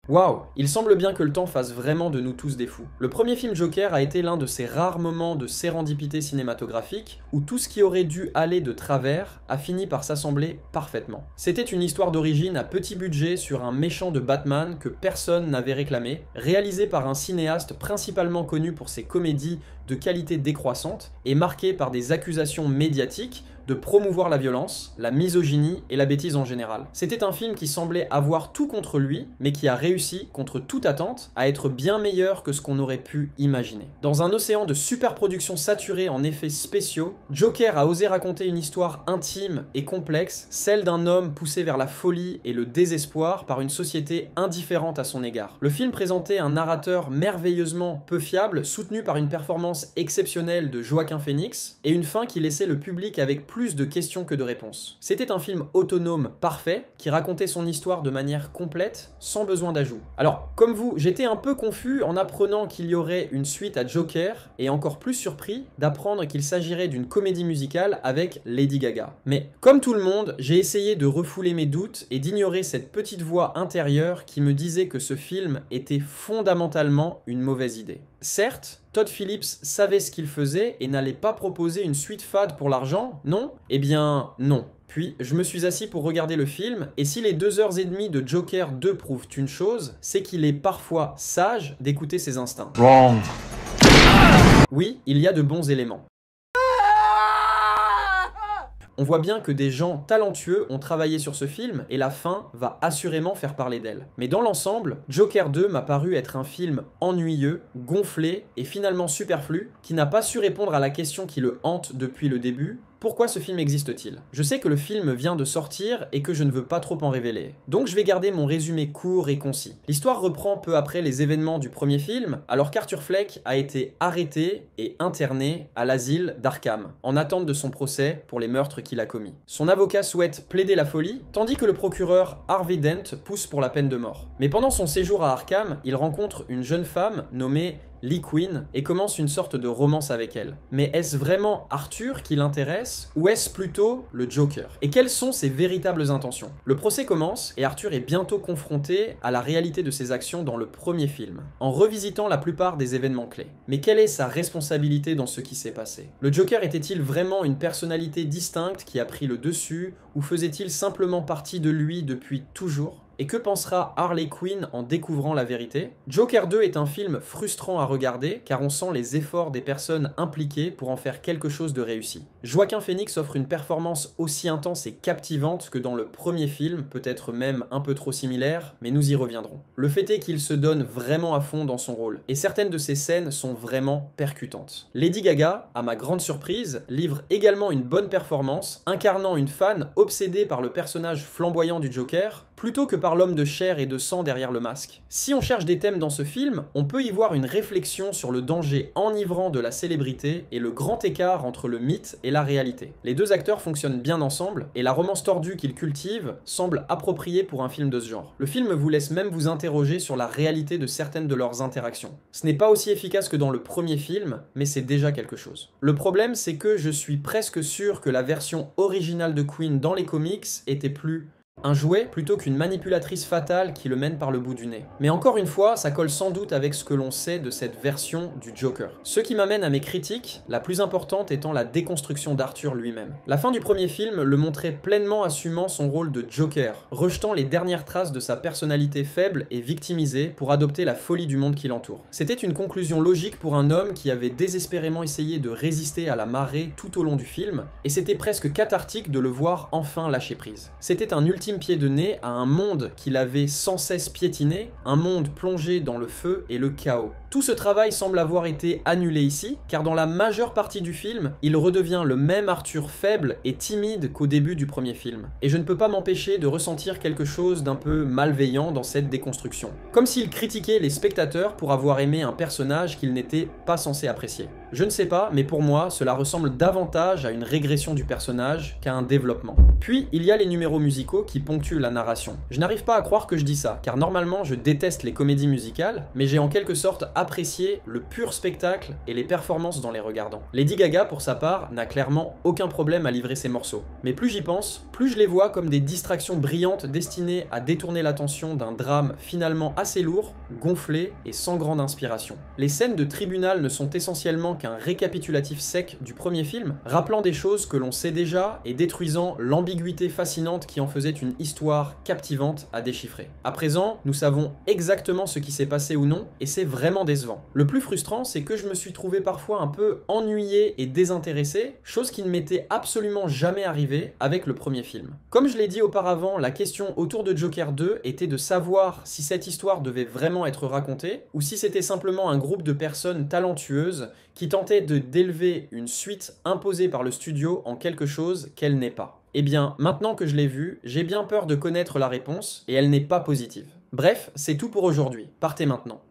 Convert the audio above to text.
Waouh, il semble bien que le temps fasse vraiment de nous tous des fous. Le premier film Joker a été l'un de ces rares moments de sérendipité cinématographique où tout ce qui aurait dû aller de travers a fini par s'assembler parfaitement. C'était une histoire d'origine à petit budget sur un méchant de Batman que personne n'avait réclamé, réalisé par un cinéaste principalement connu pour ses comédies de qualité décroissante et marqué par des accusations médiatiques de promouvoir la violence, la misogynie et la bêtise en général. C'était un film qui semblait avoir tout contre lui, mais qui a réussi, contre toute attente, à être bien meilleur que ce qu'on aurait pu imaginer. Dans un océan de superproduction saturée en effets spéciaux, Joker a osé raconter une histoire intime et complexe, celle d'un homme poussé vers la folie et le désespoir par une société indifférente à son égard. Le film présentait un narrateur merveilleusement peu fiable, soutenu par une performance exceptionnelle de Joaquin Phoenix, et une fin qui laissait le public avec plus de questions que de réponses. C'était un film autonome parfait, qui racontait son histoire de manière complète, sans besoin d'ajout. Alors, comme vous, j'étais un peu confus en apprenant qu'il y aurait une suite à Joker, et encore plus surpris d'apprendre qu'il s'agirait d'une comédie musicale avec Lady Gaga. Mais, comme tout le monde, j'ai essayé de refouler mes doutes et d'ignorer cette petite voix intérieure qui me disait que ce film était fondamentalement une mauvaise idée. Certes, Todd Phillips savait ce qu'il faisait et n'allait pas proposer une suite fade pour l'argent, non? Eh bien, non. Puis, je me suis assis pour regarder le film, et si les 2h30 de Joker 2 prouvent une chose, c'est qu'il est parfois sage d'écouter ses instincts. Wrong. Oui, il y a de bons éléments. On voit bien que des gens talentueux ont travaillé sur ce film et la fin va assurément faire parler d'elle. Mais dans l'ensemble, Joker 2 m'a paru être un film ennuyeux, gonflé et finalement superflu, qui n'a pas su répondre à la question qui le hante depuis le début. Pourquoi ce film existe-t-il? Je sais que le film vient de sortir et que je ne veux pas trop en révéler. Donc je vais garder mon résumé court et concis. L'histoire reprend peu après les événements du premier film, alors qu'Arthur Fleck a été arrêté et interné à l'asile d'Arkham, en attente de son procès pour les meurtres qu'il a commis. Son avocat souhaite plaider la folie, tandis que le procureur Harvey Dent pousse pour la peine de mort. Mais pendant son séjour à Arkham, il rencontre une jeune femme nommée Lee Queen et commence une sorte de romance avec elle. Mais est-ce vraiment Arthur qui l'intéresse ou est-ce plutôt le Joker? Et quelles sont ses véritables intentions? Le procès commence et Arthur est bientôt confronté à la réalité de ses actions dans le premier film, en revisitant la plupart des événements clés. Mais quelle est sa responsabilité dans ce qui s'est passé? Le Joker était-il vraiment une personnalité distincte qui a pris le dessus ou faisait-il simplement partie de lui depuis toujours? Et que pensera Harley Quinn en découvrant la vérité? Joker 2 est un film frustrant à regarder car on sent les efforts des personnes impliquées pour en faire quelque chose de réussi. Joaquin Phoenix offre une performance aussi intense et captivante que dans le premier film, peut-être même un peu trop similaire, mais nous y reviendrons. Le fait est qu'il se donne vraiment à fond dans son rôle, et certaines de ses scènes sont vraiment percutantes. Lady Gaga, à ma grande surprise, livre également une bonne performance, incarnant une fan obsédée par le personnage flamboyant du Joker, plutôt que par l'homme de chair et de sang derrière le masque. Si on cherche des thèmes dans ce film, on peut y voir une réflexion sur le danger enivrant de la célébrité et le grand écart entre le mythe et la réalité. Les deux acteurs fonctionnent bien ensemble, et la romance tordue qu'ils cultivent semble appropriée pour un film de ce genre. Le film vous laisse même vous interroger sur la réalité de certaines de leurs interactions. Ce n'est pas aussi efficace que dans le premier film, mais c'est déjà quelque chose. Le problème, c'est que je suis presque sûr que la version originale de Queen dans les comics était plus un jouet plutôt qu'une manipulatrice fatale qui le mène par le bout du nez. Mais encore une fois, ça colle sans doute avec ce que l'on sait de cette version du Joker. Ce qui m'amène à mes critiques, la plus importante étant la déconstruction d'Arthur lui-même. La fin du premier film le montrait pleinement assumant son rôle de Joker, rejetant les dernières traces de sa personnalité faible et victimisée pour adopter la folie du monde qui l'entoure. C'était une conclusion logique pour un homme qui avait désespérément essayé de résister à la marée tout au long du film, et c'était presque cathartique de le voir enfin lâcher prise. C'était un ultime pied de nez à un monde qu'il avait sans cesse piétiné, un monde plongé dans le feu et le chaos. Tout ce travail semble avoir été annulé ici, car dans la majeure partie du film, il redevient le même Arthur faible et timide qu'au début du premier film. Et je ne peux pas m'empêcher de ressentir quelque chose d'un peu malveillant dans cette déconstruction. Comme s'il critiquait les spectateurs pour avoir aimé un personnage qu'il n'était pas censé apprécier. Je ne sais pas, mais pour moi, cela ressemble davantage à une régression du personnage qu'à un développement. Puis, il y a les numéros musicaux qui ponctuent la narration. Je n'arrive pas à croire que je dis ça, car normalement je déteste les comédies musicales, mais j'ai en quelque sorte apprécié le pur spectacle et les performances dans les regardant. Lady Gaga, pour sa part, n'a clairement aucun problème à livrer ses morceaux. Mais plus j'y pense, plus je les vois comme des distractions brillantes destinées à détourner l'attention d'un drame finalement assez lourd, gonflé et sans grande inspiration. Les scènes de tribunal ne sont essentiellement qu'un récapitulatif sec du premier film, rappelant des choses que l'on sait déjà et détruisant l'ambiguïté fascinante qui en faisait une histoire captivante à déchiffrer. À présent, nous savons exactement ce qui s'est passé ou non, et c'est vraiment décevant. Le plus frustrant, c'est que je me suis trouvé parfois un peu ennuyé et désintéressé, chose qui ne m'était absolument jamais arrivée avec le premier film. Comme je l'ai dit auparavant, la question autour de Joker 2 était de savoir si cette histoire devait vraiment être racontée, ou si c'était simplement un groupe de personnes talentueuses qui tentaient d'élever une suite imposée par le studio en quelque chose qu'elle n'est pas. Eh bien, maintenant que je l'ai vu, j'ai bien peur de connaître la réponse, et elle n'est pas positive. Bref, c'est tout pour aujourd'hui. Partez maintenant.